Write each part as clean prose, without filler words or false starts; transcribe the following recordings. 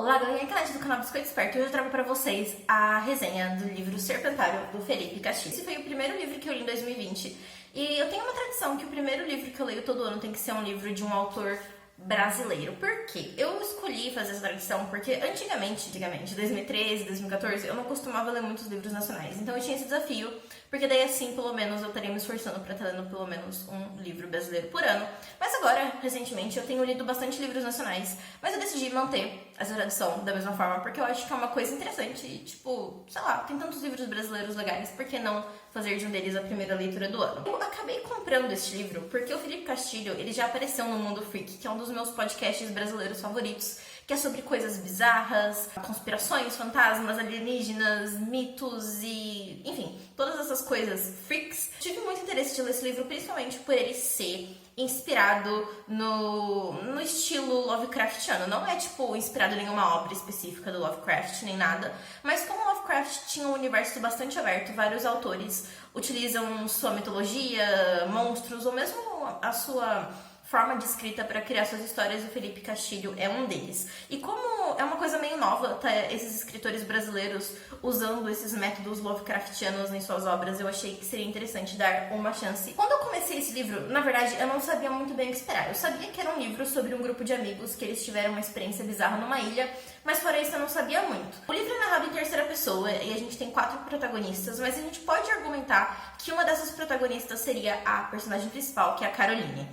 Olá, galerinha, canal do canal Biscoito Esperto. Hoje eu trago pra vocês a resenha do livro Serpentário, do Felipe Castilho. Esse foi o primeiro livro que eu li em 2020 e eu tenho uma tradição que o primeiro livro que eu leio todo ano tem que ser um livro de um autor brasileiro. Por quê? Eu escolhi fazer essa tradição porque antigamente, 2013, 2014, eu não costumava ler muitos livros nacionais. Então eu tinha esse desafio, porque daí assim, pelo menos, eu estaria me esforçando pra estar lendo pelo menos um livro brasileiro por ano. Mas agora, recentemente, eu tenho lido bastante livros nacionais, mas eu decidi manter essa tradição da mesma forma, porque eu acho que é uma coisa interessante e, tipo, sei lá, tem tantos livros brasileiros legais, por que não fazer de um deles a primeira leitura do ano? Eu acabei comprando este livro porque o Felipe Castilho, ele já apareceu no Mundo Freak, que é um dos meus podcasts brasileiros favoritos, que é sobre coisas bizarras, conspirações, fantasmas, alienígenas, mitos e, enfim, todas essas coisas freaks. Tive muito interesse de ler esse livro, principalmente por ele ser inspirado no estilo Lovecraftiano. Não é, tipo, inspirado em nenhuma obra específica do Lovecraft, nem nada, mas como Lovecraft tinha um universo bastante aberto, vários autores utilizam sua mitologia, monstros, ou mesmo a sua forma de escrita para criar suas histórias, e o Felipe Castilho é um deles. E como é uma coisa meio nova, tá, esses escritores brasileiros usando esses métodos Lovecraftianos em suas obras, eu achei que seria interessante dar uma chance. Quando eu comecei esse livro, na verdade, eu não sabia muito bem o que esperar. Eu sabia que era um livro sobre um grupo de amigos que eles tiveram uma experiência bizarra numa ilha, mas fora isso eu não sabia muito. O livro é narrado em terceira pessoa e a gente tem 4 protagonistas, mas a gente pode argumentar que uma dessas protagonistas seria a personagem principal, que é a Caroline.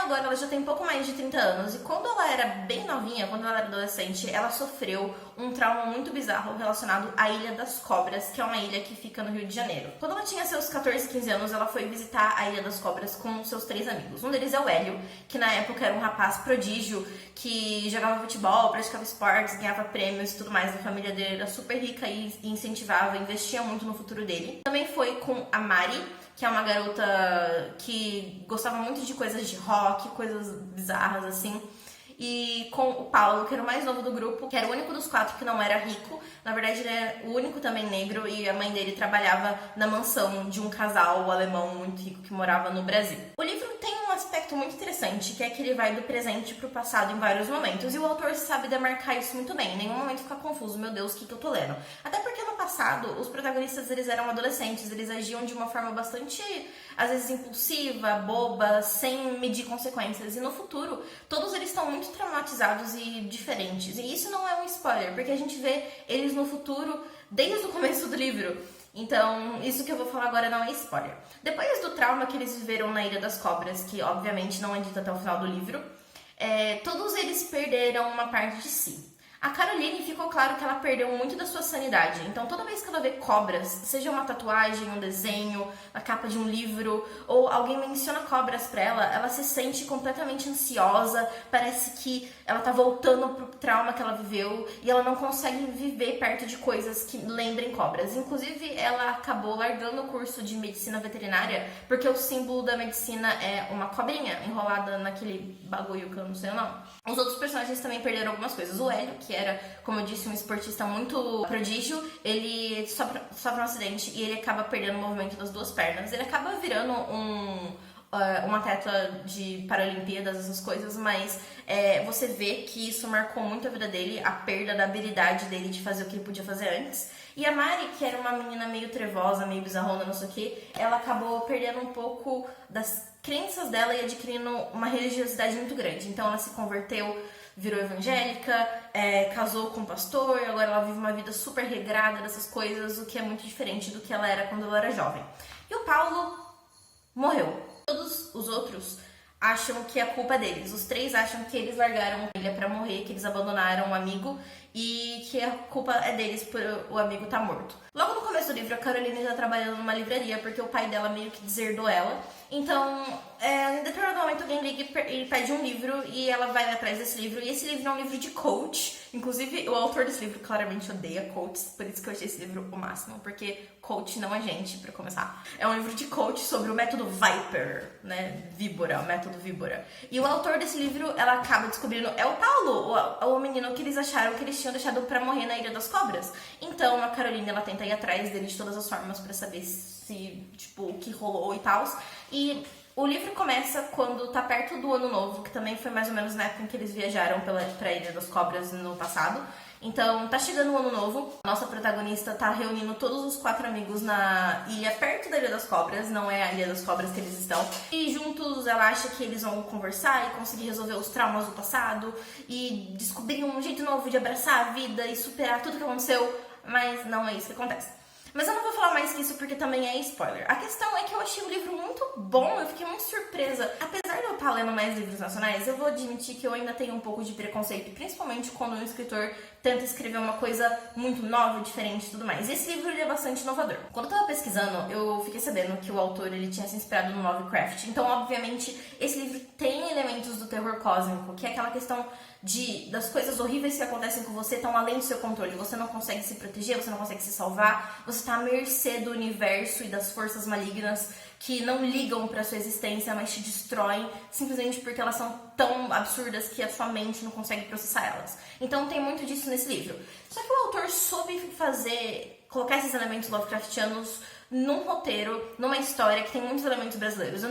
Ela já tem pouco mais de 30 anos e quando ela era bem novinha, quando ela era adolescente, ela sofreu um trauma muito bizarro relacionado à Ilha das Cobras, que é uma ilha que fica no Rio de Janeiro. Quando ela tinha seus 14, 15 anos, ela foi visitar a Ilha das Cobras com seus 3 amigos. Um deles é o Hélio, que na época era um rapaz prodígio, que jogava futebol, praticava esportes, ganhava prêmios e tudo mais. A família dele era super rica e incentivava, investia muito no futuro dele. Também foi com a Mari, que é uma garota que gostava muito de coisas de rock, coisas bizarras assim. E com o Paulo, que era o mais novo do grupo, que era o único dos 4 que não era rico. Na verdade, ele é o único também negro e a mãe dele trabalhava na mansão de um casal alemão muito rico que morava no Brasil. O livro tem um aspecto muito interessante, que é que ele vai do presente pro passado em vários momentos. E o autor sabe demarcar isso muito bem. Em nenhum momento fica confuso, meu Deus, o que eu tô lendo? Até porque no passado, os protagonistas eles eram adolescentes, eles agiam de uma forma bastante, às vezes, impulsiva, boba, sem medir consequências. E no futuro, todos eles estão muito traumatizados e diferentes. E isso não é um spoiler, porque a gente vê eles no futuro desde o começo do livro. Então, isso que eu vou falar agora não é spoiler. Depois do trauma que eles viveram na Ilha das Cobras, que obviamente não é dito até o final do livro, todos eles perderam uma parte de si. A Caroline ficou claro que ela perdeu muito da sua sanidade. Então, toda vez que ela vê cobras, seja uma tatuagem, um desenho, a capa de um livro, ou alguém menciona cobras pra ela, ela se sente completamente ansiosa, parece que ela tá voltando pro trauma que ela viveu e ela não consegue viver perto de coisas que lembrem cobras. Inclusive, ela acabou largando o curso de medicina veterinária porque o símbolo da medicina é uma cobrinha enrolada naquele bagulho que eu não sei o nome. Os outros personagens também perderam algumas coisas. O Hélio, que era, como eu disse, um esportista muito prodígio, ele sofre um acidente e ele acaba perdendo o movimento das 2 pernas. Ele acaba virando um atleta de Paralimpíadas, essas coisas, mas você vê que isso marcou muito a vida dele, a perda da habilidade dele de fazer o que ele podia fazer antes. E a Mari, que era uma menina meio trevosa, meio bizarrona, não sei o que, ela acabou perdendo um pouco das crenças dela e adquirindo uma religiosidade muito grande. Então ela se converteu, virou evangélica, casou com um pastor, agora ela vive uma vida super regrada dessas coisas, o que é muito diferente do que ela era quando ela era jovem. E o Paulo morreu. Todos os outros acham que a culpa é deles. Os 3 acham que eles largaram a ilha pra morrer, que eles abandonaram o amigo e que a culpa é deles por o amigo estar morto. Logo no começo do livro, a Caroline já trabalhando numa livraria porque o pai dela meio que deserdou ela. Então, em determinado momento, alguém liga e pede um livro e ela vai atrás desse livro. E esse livro é um livro de coach. Inclusive, o autor desse livro claramente odeia coaches, por isso que eu achei esse livro o máximo, porque coach não é gente, pra começar. É um livro de coach sobre o método Viper, né? Víbora, o método Víbora. E o autor desse livro, ela acaba descobrindo, é o Paulo, o menino que eles acharam que eles tinham deixado pra morrer na Ilha das Cobras. Então, a Caroline, ela tenta ir atrás dele de todas as formas pra saber se, tipo, o que rolou e tal. E O livro começa quando tá perto do Ano Novo, que também foi mais ou menos na época em que eles viajaram pra Ilha das Cobras no passado. Então, tá chegando o Ano Novo, a nossa protagonista tá reunindo todos os 4 amigos na ilha perto da Ilha das Cobras, não é a Ilha das Cobras que eles estão. E juntos ela acha que eles vão conversar e conseguir resolver os traumas do passado e descobrir um jeito novo de abraçar a vida e superar tudo que aconteceu, mas não é isso que acontece. Mas eu não vou falar mais que isso porque também é spoiler. A questão é que eu achei o livro muito bom, eu fiquei muito surpresa. Apesar de eu estar lendo mais livros nacionais, eu vou admitir que eu ainda tenho um pouco de preconceito, principalmente quando um escritor tenta escrever uma coisa muito nova, diferente e tudo mais. E esse livro ele é bastante inovador. Quando eu tava pesquisando, eu fiquei sabendo que o autor ele tinha se inspirado no Lovecraft. Então, obviamente, esse livro tem elementos do terror cósmico, que é aquela questão das coisas horríveis que acontecem com você estão além do seu controle. Você não consegue se proteger, você não consegue se salvar, você está à mercê do universo e das forças malignas que não ligam para sua existência, mas te destroem simplesmente porque elas são tão absurdas que a sua mente não consegue processar elas. Então tem muito disso nesse livro. Só que o autor soube colocar esses elementos Lovecraftianos num roteiro, numa história que tem muitos elementos brasileiros. Em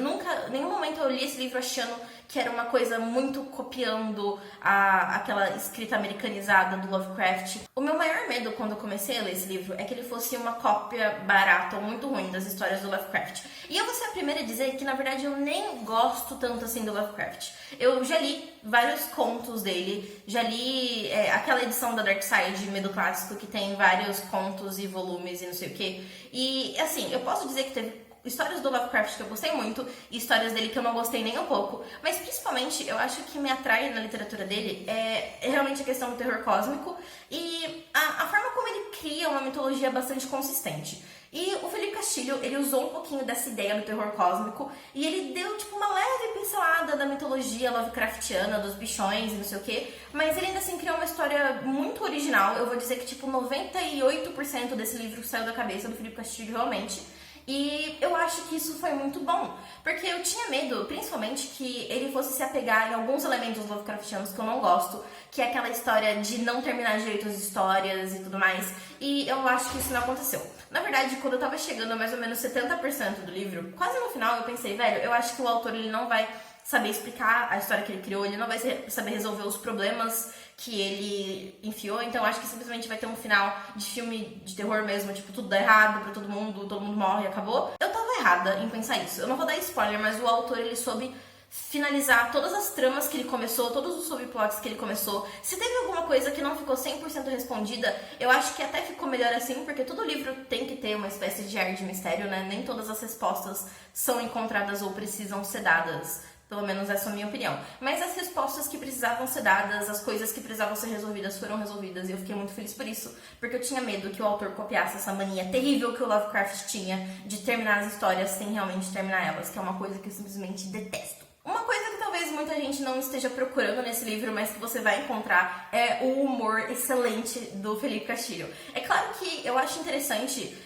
nenhum momento eu li esse livro achando que era uma coisa muito copiando aquela escrita americanizada do Lovecraft. O meu maior medo quando eu comecei a ler esse livro é que ele fosse uma cópia barata ou muito ruim das histórias do Lovecraft. E eu vou ser a primeira a dizer que, na verdade, eu nem gosto tanto assim do Lovecraft. Eu já li vários contos dele, já li aquela edição da Dark Side, Medo Clássico, que tem vários contos e volumes e não sei o quê. E, assim, eu posso dizer que teve histórias do Lovecraft que eu gostei muito e histórias dele que eu não gostei nem um pouco. Mas, principalmente, eu acho que me atrai na literatura dele é realmente a questão do terror cósmico e a forma como ele cria uma mitologia bastante consistente. E o Felipe Castilho, ele usou um pouquinho dessa ideia do terror cósmico e ele deu, tipo, uma leve pincelada da mitologia Lovecraftiana, dos bichões e não sei o quê, mas ele ainda assim criou uma história muito original. Eu vou dizer que, tipo, 98% desse livro saiu da cabeça do Felipe Castilho, realmente. E eu acho que isso foi muito bom, porque eu tinha medo, principalmente, que ele fosse se apegar em alguns elementos Lovecraftianos que eu não gosto, que é aquela história de não terminar direito as histórias e tudo mais, e eu acho que isso não aconteceu. Na verdade, quando eu tava chegando a mais ou menos 70% do livro, quase no final eu pensei, velho, eu acho que o autor ele não vai saber explicar a história que ele criou, ele não vai saber resolver os problemas que ele enfiou, então acho que simplesmente vai ter um final de filme de terror mesmo, tipo, tudo dá errado pra todo mundo morre e acabou. Eu tava errada em pensar isso. Eu não vou dar spoiler, mas o autor, ele soube finalizar todas as tramas que ele começou, todos os subplots que ele começou. Se teve alguma coisa que não ficou 100% respondida, eu acho que até ficou melhor assim, porque todo livro tem que ter uma espécie de ar de mistério, né? Nem todas as respostas são encontradas ou precisam ser dadas. Pelo menos essa é a minha opinião. Mas as respostas que precisavam ser dadas, as coisas que precisavam ser resolvidas foram resolvidas. E eu fiquei muito feliz por isso, porque eu tinha medo que o autor copiasse essa mania terrível que o Lovecraft tinha de terminar as histórias sem realmente terminar elas, que é uma coisa que eu simplesmente detesto. Uma coisa que talvez muita gente não esteja procurando nesse livro, mas que você vai encontrar, é o humor excelente do Felipe Castilho. É claro que eu acho interessante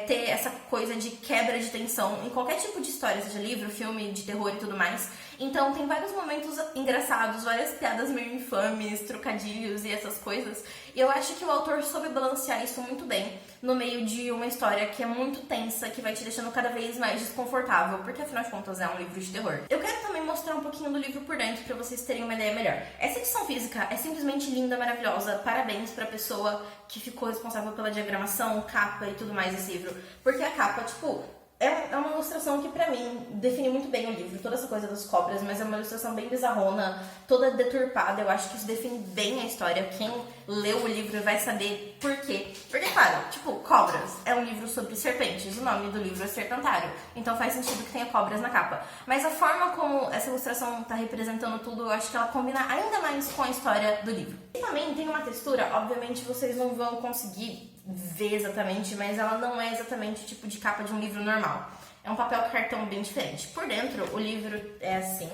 ter essa coisa de quebra de tensão em qualquer tipo de história, seja livro, filme, de terror e tudo mais. Então tem vários momentos engraçados, várias piadas meio infames, trocadilhos e essas coisas. E eu acho que o autor soube balancear isso muito bem no meio de uma história que é muito tensa, que vai te deixando cada vez mais desconfortável, porque afinal de contas é um livro de terror. Eu quero também mostrar um pouquinho do livro por dentro pra vocês terem uma ideia melhor. Essa edição física é simplesmente linda, maravilhosa. Parabéns pra pessoa que ficou responsável pela diagramação, capa e tudo mais desse livro. Porque a capa, tipo, é uma ilustração que pra mim define muito bem o livro, toda essa coisa das cobras, mas é uma ilustração bem bizarrona, toda deturpada. Eu acho que isso define bem a história. Quem leu o livro vai saber por quê. Porque, claro, tipo, Cobras é um livro sobre serpentes, o nome do livro é Serpentário, então faz sentido que tenha cobras na capa. Mas a forma como essa ilustração tá representando tudo, eu acho que ela combina ainda mais com a história do livro. E também tem uma textura, obviamente vocês não vão conseguir ver exatamente, mas ela não é exatamente o tipo de capa de um livro normal. É um papel cartão bem diferente. Por dentro, o livro é assim.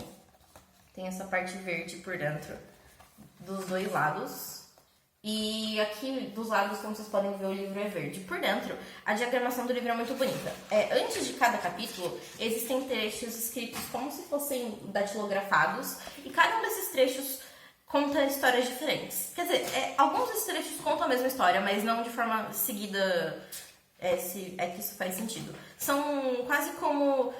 Tem essa parte verde por dentro dos dois lados. E aqui dos lados, como vocês podem ver, o livro é verde. Por dentro, a diagramação do livro é muito bonita. Antes de cada capítulo, existem trechos escritos como se fossem datilografados. E cada um desses trechos conta histórias diferentes. Quer dizer, alguns desses trechos contam a mesma história, mas não de forma seguida se é que isso faz sentido. São quase como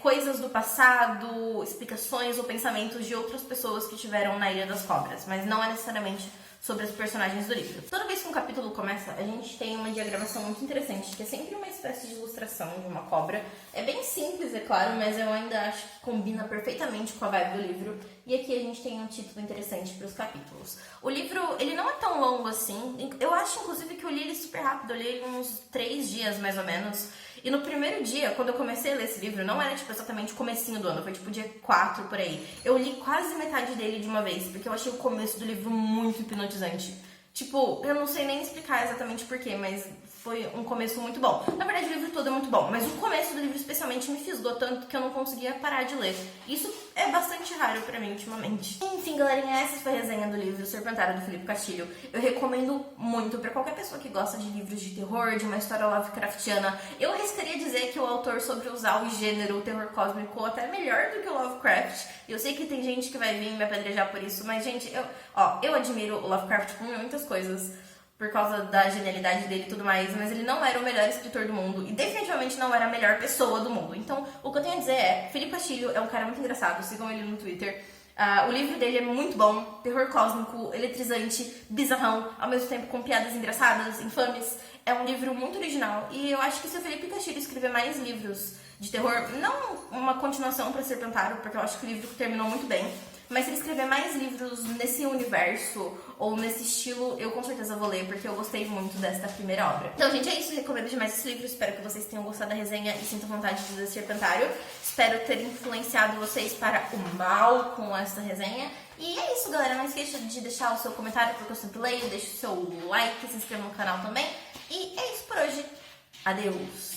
coisas do passado, explicações ou pensamentos de outras pessoas que tiveram na Ilha das Cobras, mas não é necessariamente sobre os personagens do livro. Toda vez que um capítulo começa, a gente tem uma diagramação muito interessante, que é sempre uma espécie de ilustração de uma cobra. É bem simples, é claro, mas eu ainda acho que combina perfeitamente com a vibe do livro. E aqui a gente tem um título interessante para os capítulos. O livro, ele não é tão longo assim. Eu acho, inclusive, que eu li ele super rápido. Eu li ele uns 3 dias, mais ou menos. E no primeiro dia, quando eu comecei a ler esse livro, não era tipo exatamente o comecinho do ano, foi tipo dia 4 por aí. Eu li quase metade dele de uma vez, porque eu achei o começo do livro muito hipnotizante. Tipo, eu não sei nem explicar exatamente porquê, mas foi um começo muito bom. Na verdade, o livro todo é muito bom, mas o começo do livro especialmente me fisgou tanto que eu não conseguia parar de ler. Isso é bastante raro pra mim ultimamente. Enfim, galerinha, essa foi a resenha do livro Serpentário, do Felipe Castilho. Eu recomendo muito pra qualquer pessoa que gosta de livros de terror, de uma história Lovecraftiana. Eu arriscaria dizer que o autor soube usar o gênero, o terror cósmico, até melhor do que o Lovecraft. Eu sei que tem gente que vai vir me apedrejar por isso, mas, gente, eu admiro o Lovecraft por muitas coisas, por causa da genialidade dele e tudo mais, mas ele não era o melhor escritor do mundo e definitivamente não era a melhor pessoa do mundo. Então, o que eu tenho a dizer é, Felipe Castilho é um cara muito engraçado, sigam ele no Twitter. O livro dele é muito bom, terror cósmico, eletrizante, bizarrão, ao mesmo tempo com piadas engraçadas, infames. É um livro muito original e eu acho que se o Felipe Castilho escrever mais livros de terror, não uma continuação para Serpentário, porque eu acho que o livro terminou muito bem, mas se ele escrever mais livros nesse universo ou nesse estilo, eu com certeza vou ler, porque eu gostei muito desta primeira obra. Então, gente, é isso. Recomendo demais esse livro. Espero que vocês tenham gostado da resenha e sintam vontade de ler Serpentário. Espero ter influenciado vocês para o mal com essa resenha. E é isso, galera. Não esqueça de deixar o seu comentário, porque eu sempre leio. Deixe o seu like, se inscreva no canal também. E é isso por hoje. Adeus!